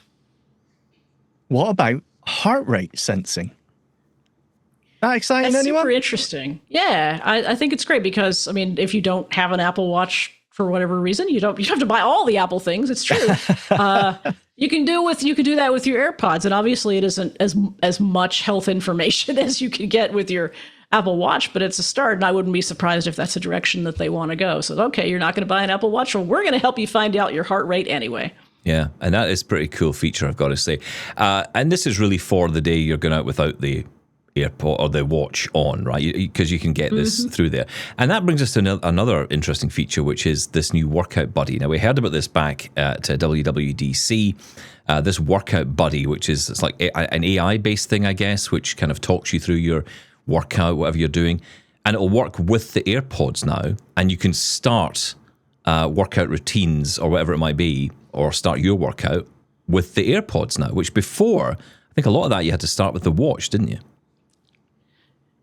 What about heart rate sensing? That exciting,
That's
anyone?
super interesting. Yeah, I think it's great because, if you don't have an Apple Watch for whatever reason, you don't have to buy all the Apple things. It's true. You can do that with your AirPods, and obviously it isn't as much health information as you can get with your Apple Watch, but it's a start, and I wouldn't be surprised if that's a direction that they want to go. So, okay, you're not going to buy an Apple Watch, well, we're going to help you find out your heart rate anyway.
Yeah, and that is a pretty cool feature, I've got to say. And this is really for the day you're going out without the AirPod or the watch on, right? Because you can get this through there. And that brings us to another interesting feature, which is this new Workout Buddy. Now, we heard about this back at WWDC, this Workout Buddy, which is it's like an AI-based thing, I guess, which kind of talks you through your workout, whatever you're doing. And it'll work with the AirPods now, and you can start workout routines or whatever it might be, or start your workout with the AirPods now, which before, I think a lot of that you had to start with the watch, didn't you?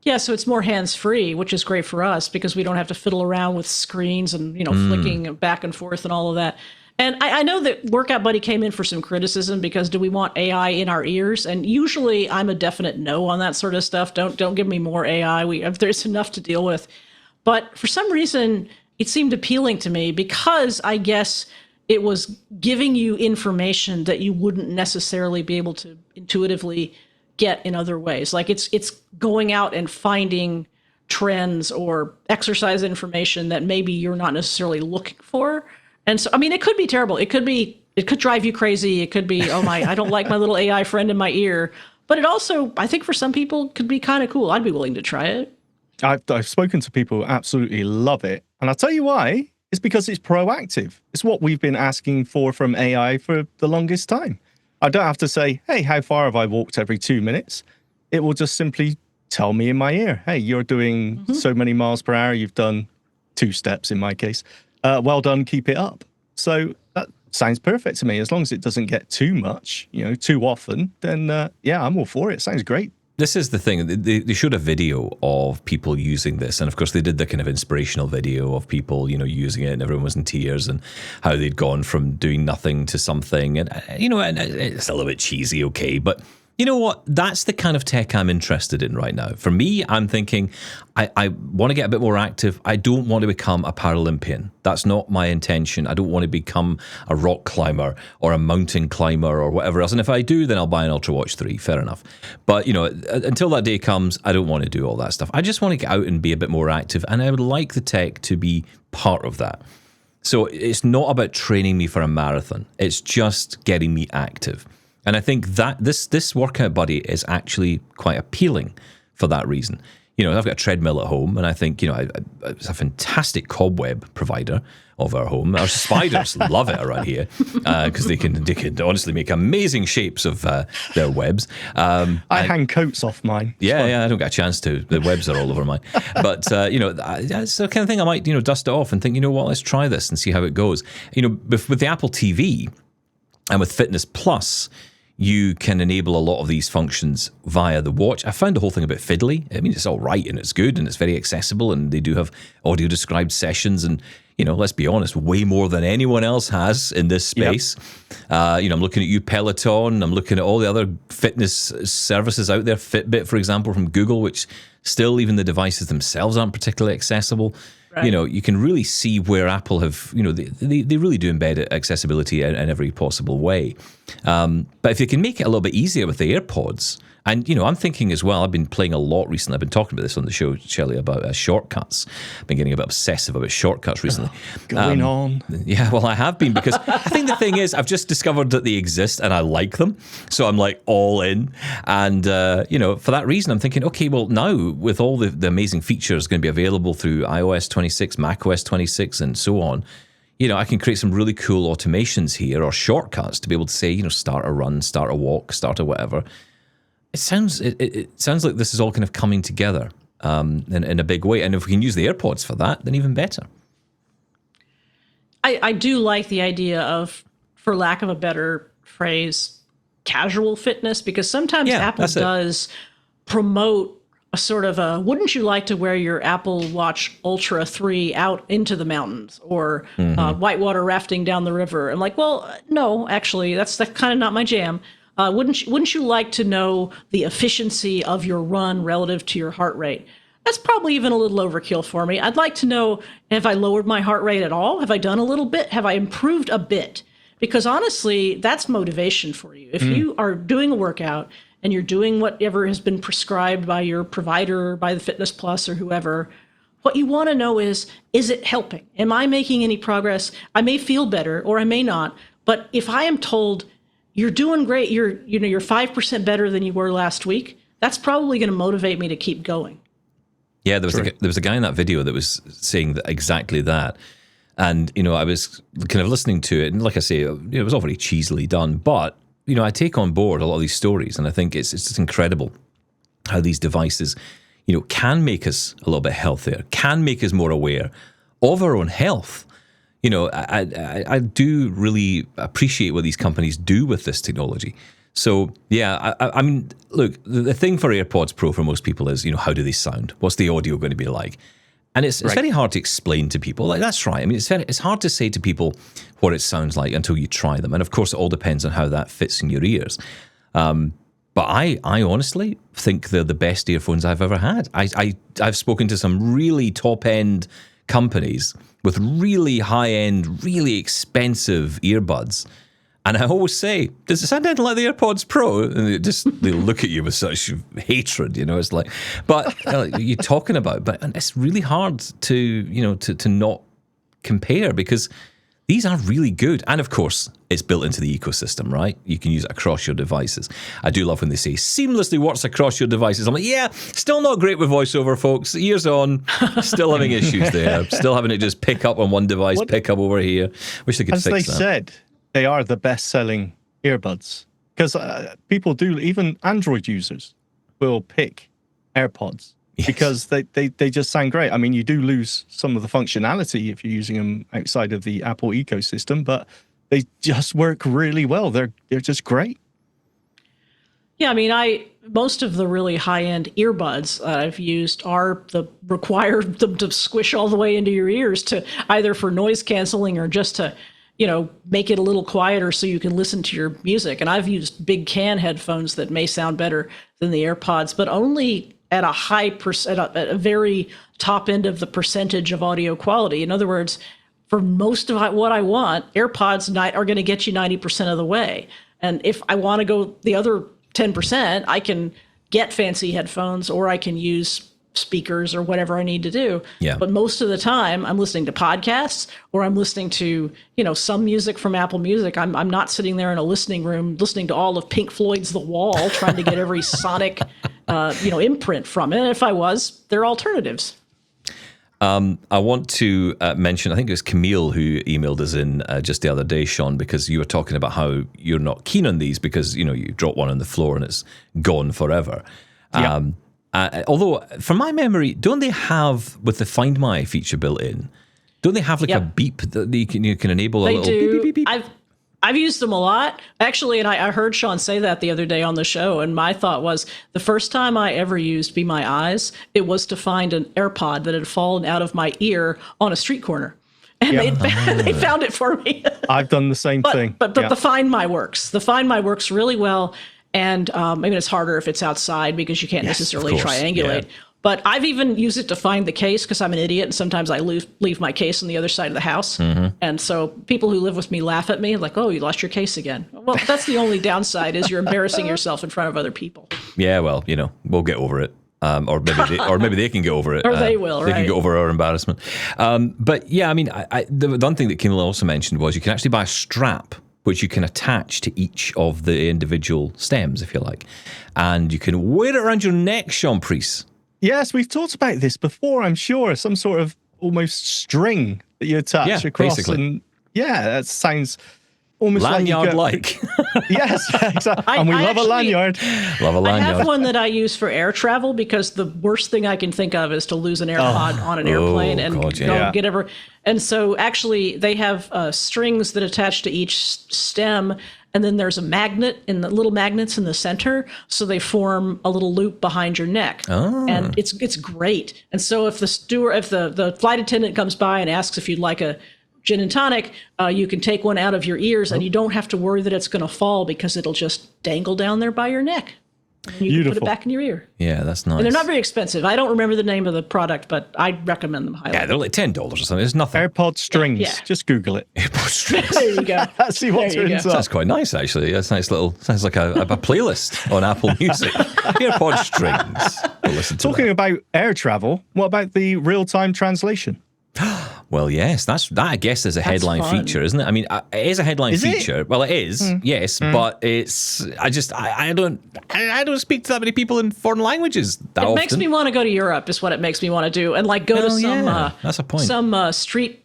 Yeah, so it's more hands-free, which is great for us because we don't have to fiddle around with screens and, flicking back and forth and all of that. And I know that Workout Buddy came in for some criticism because do we want AI in our ears? And usually I'm a definite no on that sort of stuff. Don't give me more AI. There's enough to deal with. But for some reason, it seemed appealing to me because I guess it was giving you information that you wouldn't necessarily be able to intuitively get in other ways. Like it's going out and finding trends or exercise information that maybe you're not necessarily looking for. And so, it could be terrible. It could drive you crazy. It could be, I don't like my little AI friend in my ear. But it also, I think for some people, could be kind of cool. I'd be willing to try it.
I've spoken to people who absolutely love it. And I'll tell you why. It's because it's proactive. It's what we've been asking for from AI for the longest time. I don't have to say, hey, how far have I walked every 2 minutes? It will just simply tell me in my ear, hey, you're doing so many miles per hour. You've done 2 steps in my case. Well done. Keep it up. So that sounds perfect to me. As long as it doesn't get too much, too often, then I'm all for it. Sounds great.
This is the thing. They showed a video of people using this. And of course, they did the kind of inspirational video of people, using it, and everyone was in tears and how they'd gone from doing nothing to something. And, and it's a little bit cheesy, okay. But you know what? That's the kind of tech I'm interested in right now. For me, I'm thinking I want to get a bit more active. I don't want to become a Paralympian. That's not my intention. I don't want to become a rock climber or a mountain climber or whatever else. And if I do, then I'll buy an Ultra Watch 3. Fair enough. But, until that day comes, I don't want to do all that stuff. I just want to get out and be a bit more active. And I would like the tech to be part of that. So it's not about training me for a marathon. It's just getting me active. And I think that this Workout Buddy is actually quite appealing for that reason. I've got a treadmill at home, and I think, it's a fantastic cobweb provider of our home. Our spiders love it around here because they can honestly make amazing shapes of their webs.
I hang coats off mine.
Yeah, I don't get a chance to. The webs are all over mine. But, that's the kind of thing I might, dust it off and think, let's try this and see how it goes. With the Apple TV and with Fitness Plus, you can enable a lot of these functions via the watch. I found the whole thing a bit fiddly. It's all right and it's good and it's very accessible, and they do have audio described sessions, and let's be honest, way more than anyone else has in this space. Yep. I'm looking at you, Peloton. I'm looking at all the other fitness services out there. Fitbit, for example, from Google, which still even the devices themselves aren't particularly accessible. Right. You can really see where Apple have, they really do embed accessibility in every possible way. But if you can make it a little bit easier with the AirPods, and, I'm thinking as well, I've been playing a lot recently. I've been talking about this on the show, Shelly, about shortcuts. I've been getting a bit obsessive about shortcuts recently.
Going on.
Yeah, well, I have been, because I think the thing is, I've just discovered that they exist and I like them. So I'm like all in. And, for that reason, I'm thinking, okay, well, now with all the amazing features going to be available through iOS 26, macOS 26, and so on, I can create some really cool automations here, or shortcuts, to be able to say, start a run, start a walk, start a whatever. It sounds like this is all kind of coming together in a big way. And if we can use the AirPods for that, then even better.
I do like the idea of, for lack of a better phrase, casual fitness, because sometimes Apple does promote a sort of a, wouldn't you like to wear your Apple Watch Ultra 3 out into the mountains, or whitewater rafting down the river? I'm like, well, no, actually, that's kind of not my jam. Wouldn't you like to know the efficiency of your run relative to your heart rate? That's probably even a little overkill for me. I'd like to know, have I lowered my heart rate at all? Have I done a little bit? Have I improved a bit? Because honestly, that's motivation for you. If you are doing a workout and you're doing whatever has been prescribed by your provider, by the Fitness Plus or whoever, what you want to know is it helping? Am I making any progress? I may feel better or I may not, but if I am told you're doing great, you're 5% better than you were last week, that's probably going to motivate me to keep going.
Yeah, there was a guy in that video that was saying exactly that. And, I was kind of listening to it, and like I say, it was all very cheesily done, but, I take on board a lot of these stories, and I think it's just incredible how these devices, can make us a little bit healthier, can make us more aware of our own health. I do really appreciate what these companies do with this technology. So, yeah, I mean, look, the thing for AirPods Pro for most people is, how do they sound? What's the audio going to be like? And it's very hard to explain to people. Like, that's right. I mean, it's hard to say to people what it sounds like until you try them. And, of course, it all depends on how that fits in your ears. But I honestly think they're the best earphones I've ever had. I've spoken to some really top-end companies with really high-end, really expensive earbuds. And I always say, does it sound anything like the AirPods Pro? And they look at you with such hatred, it's like, but you're talking about, but it's really hard to, to not compare, because these are really good. And of course, it's built into the ecosystem, right? You can use it across your devices. I do love when they say seamlessly works across your devices. I'm like, yeah, still not great with voiceover, folks. Years on, still having issues there. Still having it just pick up on one device, pick up over here. Wish they could fix that.
As they said, they are the best-selling earbuds, because people do, even Android users will pick AirPods because they just sound great. I mean, you do lose some of the functionality if you're using them outside of the Apple ecosystem, but they just work really well. They're just great.
Yeah, I mean, most of the really high-end earbuds I've used require them to squish all the way into your ears, to either for noise canceling or just to, make it a little quieter so you can listen to your music. And I've used big can headphones that may sound better than the AirPods, but only at at a very top end of the percentage of audio quality. In other words, for most of what I want, AirPods are going to get you 90% of the way. And if I want to go the other 10%, I can get fancy headphones, or I can use speakers or whatever I need to do.
Yeah.
But most of the time I'm listening to podcasts, or I'm listening to, some music from Apple Music. I'm not sitting there in a listening room listening to all of Pink Floyd's The Wall, trying to get every sonic, imprint from it. If I was, there are alternatives.
I want to mention, I think it was Camille who emailed us in just the other day, Shaun, because you were talking about how you're not keen on these because, you drop one on the floor and it's gone forever.
Yeah.
Although, from my memory, don't they have, with the Find My feature built in, don't they have like a beep that you can enable?
They
a little
do.
Beep, beep, beep, beep?
I've used them a lot, actually, and I heard Shaun say that the other day on the show, and my thought was, the first time I ever used Be My Eyes, it was to find an AirPod that had fallen out of my ear on a street corner. And they found it for me.
I've done the same thing.
But the Find My works. The Find My works really well. And maybe it's harder if it's outside because you can't necessarily triangulate. Yeah. But I've even used it to find the case because I'm an idiot, and sometimes I leave my case on the other side of the house. And so people who live with me laugh at me, like, "Oh, you lost your case again." Well, that's the only downside is you're embarrassing yourself in front of other people.
Yeah, well, we'll get over it. Or maybe they can get over it.
Or they will,
They
right?
can get over our embarrassment. But yeah, I mean, the one thing that Kim also mentioned was you can actually buy a strap which you can attach to each of the individual stems, if you like. And you can wear it around your neck, Shaun Preece.
Yes, we've talked about this before, I'm sure. Some sort of almost string that you attach across.
Basically.
And yeah, that sounds almost
Lanyard-like.
Yes, exactly. And we love a lanyard.
Love a
I
lanyard.
have one that I use for air travel because the worst thing I can think of is to lose an AirPod on an airplane and
God,
go
yeah.
get ever. And so actually they have strings that attach to each stem, and then there's a magnet in the little magnets in the center, so they form a little loop behind your neck. And it's great. And so if the flight attendant comes by and asks if you'd like a gin and tonic, you can take one out of your ears and you don't have to worry that it's going to fall because it'll just dangle down there by your neck. And you can put it back in your ear.
Yeah, that's nice.
And they're not very expensive. I don't remember the name of the product, but I recommend them highly.
Yeah, they're like $10 or something. It's nothing.
AirPod strings.
Yeah.
Just Google it.
AirPod strings.
There you go.
See what
There you
turns
go.
up.
That's quite nice, actually. That's a nice little, sounds like a playlist on Apple Music. AirPod strings. We'll listen to
Talking
that.
about air travel, what about the real-time translation?
Well, yes, that I guess is a headline
fun.
feature, isn't it? I mean, it is a headline
Is it?
feature. Well, it is, yes, but it's. I don't speak to that many people in foreign languages that
It
often.
makes me want to go to Europe is what it makes me want to do. And like go to
Oh,
some
yeah. That's a point.
some street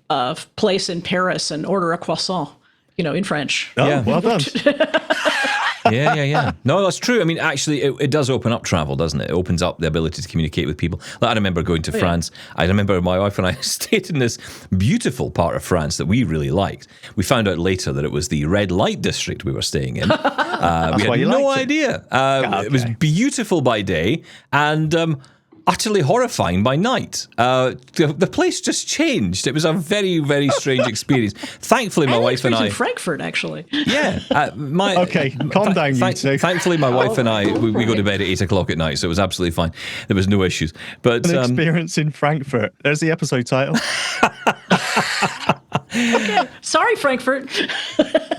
place in Paris and order a croissant, in French.
Oh,
Yeah.
well done.
Yeah. No, that's true. I mean, actually, it does open up travel, doesn't it? It opens up the ability to communicate with people. Like, I remember going to France. I remember my wife and I stayed in this beautiful part of France that we really liked. We found out later that it was the red light district we were staying in. We
why
had
you
no
liked it.
idea. It was beautiful by day and utterly horrifying by night. The place just changed. It was a very, very strange experience. Thankfully, my wife and I...
in Frankfurt, actually.
Yeah.
Okay, calm down, you two.
Thankfully, my wife and I, we go to bed at 8 o'clock at night, so it was absolutely fine. There was no issues. But
An experience in Frankfurt. There's the episode title.
Sorry, Frankfurt.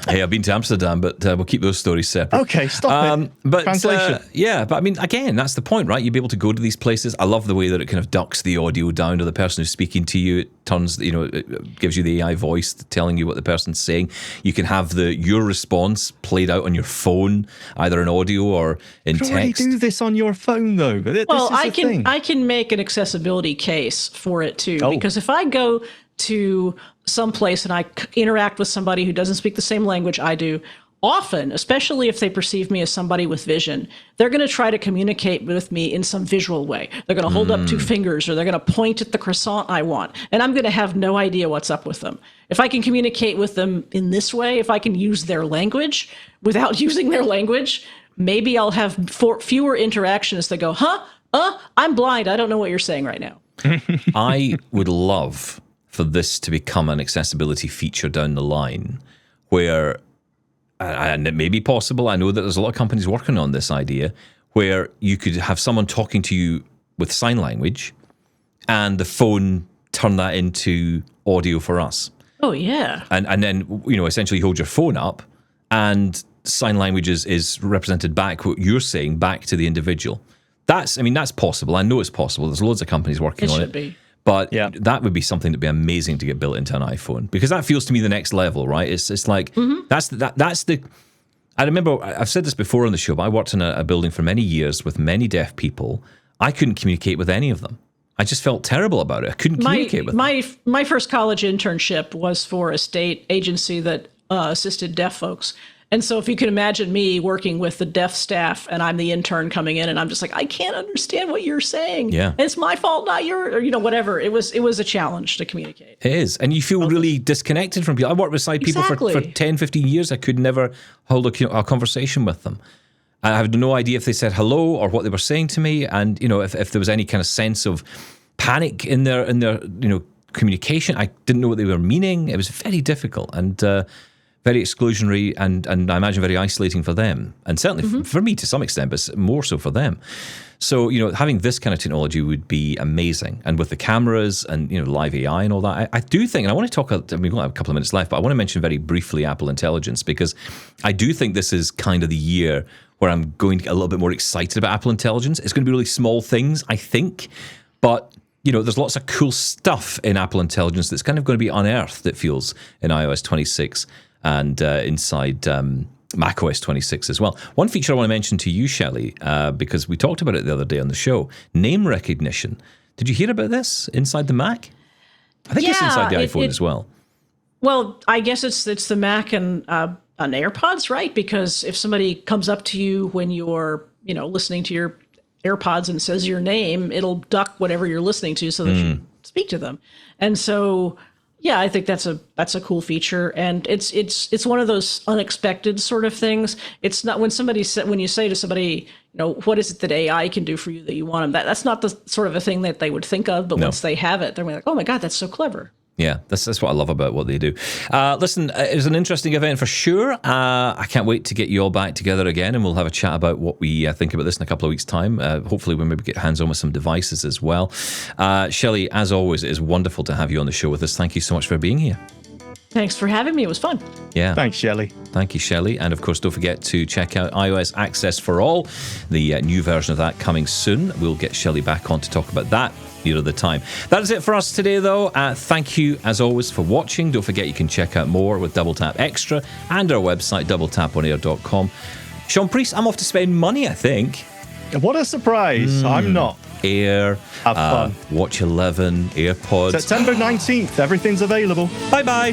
hey, I've been to Amsterdam, but we'll keep those stories separate.
Okay, stop it.
But
Translation.
but I mean, again, that's the point, right? You'll be able to go to these places. I love the way that it kind of ducks the audio down to the person who's speaking to you. It turns, it gives you the AI voice telling you what the person's saying. You can have your response played out on your phone, either in audio or in
You can already
text.
do this on your phone, though.
Well,
I
I can make an accessibility case for it too,
Oh.
because if I go to some place and I interact with somebody who doesn't speak the same language I do, often, especially if they perceive me as somebody with vision, they're going to try to communicate with me in some visual way. They're going to hold up two fingers, or they're going to point at the croissant I want, and I'm going to have no idea what's up with them. If I can communicate with them in this way, if I can use their language without using their language, maybe I'll have fewer interactions that go, I'm blind. I don't know what you're saying right now.
I would love for this to become an accessibility feature down the line where, and it may be possible, I know that there's a lot of companies working on this idea, where you could have someone talking to you with sign language and the phone turn that into audio for us.
Oh, yeah.
And then, essentially hold your phone up and sign language is represented back, what you're saying, back to the individual. That's possible. I know it's possible. There's loads of companies working
It
on
should
it.
be.
But
Yeah.
that would be something that'd be amazing to get built into an iPhone, because that feels to me the next level, right? It's like that's the. I remember I've said this before on the show, but I worked in a building for many years with many deaf people. I couldn't communicate with any of them. I just felt terrible about it. I couldn't communicate with them.
My first college internship was for a state agency that assisted deaf folks. And so if you can imagine me working with the deaf staff and I'm the intern coming in and I'm just like, I can't understand what you're saying.
Yeah.
It's my fault, not yours, or whatever. It was a challenge to communicate.
It is. And you feel really disconnected from people. I worked beside people for
Exactly.
10, 15 years. I could never hold a conversation with them. I had no idea if they said hello or what they were saying to me. And, if there was any kind of sense of panic in their communication, I didn't know what they were meaning. It was very difficult and very exclusionary and I imagine very isolating for them. And certainly for me to some extent, but more so for them. So, having this kind of technology would be amazing. And with the cameras and, live AI and all that, I do think, and I want to talk, we don't have a couple of minutes left, but I want to mention very briefly Apple Intelligence, because I do think this is kind of the year where I'm going to get a little bit more excited about Apple Intelligence. It's going to be really small things, I think, but there's lots of cool stuff in Apple Intelligence that's kind of going to be unearthed, it feels, in iOS 26 and inside macOS 26 as well. One feature I want to mention to you, Shelly, because we talked about it the other day on the show, name recognition. Did you hear about this inside the Mac? I think it's inside the iPhone as well.
Well, I guess it's the Mac and on AirPods, right? Because if somebody comes up to you when you're listening to your AirPods and says your name, it'll duck whatever you're listening to so that you speak to them. And so, yeah, I think that's a cool feature, and it's one of those unexpected sort of things. It's not when you say to somebody, what is it that AI can do for you that you want them? That's not the sort of a thing that they would think of, but once they have it, they're like, oh my God, that's so clever.
Yeah, that's what I love about what they do. Listen, it was an interesting event for sure. I can't wait to get you all back together again, and we'll have a chat about what we think about this in a couple of weeks' time. Hopefully, we'll maybe get hands on with some devices as well. Shelley, as always, it is wonderful to have you on the show with us. Thank you so much for being here.
Thanks for having me. It was fun.
Yeah.
Thanks, Shelley.
Thank you, Shelley. And of course, don't forget to check out iOS Access for All, the new version of that coming soon. We'll get Shelley back on to talk about that near the time. That is it for us today, though. Thank you, as always, for watching. Don't forget you can check out more with Double Tap Extra and our website, doubletaponair.com. Shaun Preece, I'm off to spend money, I think.
What a surprise. I'm not.
Air,
Have fun.
Watch 11, AirPods.
September 19th, everything's available.
Bye-bye.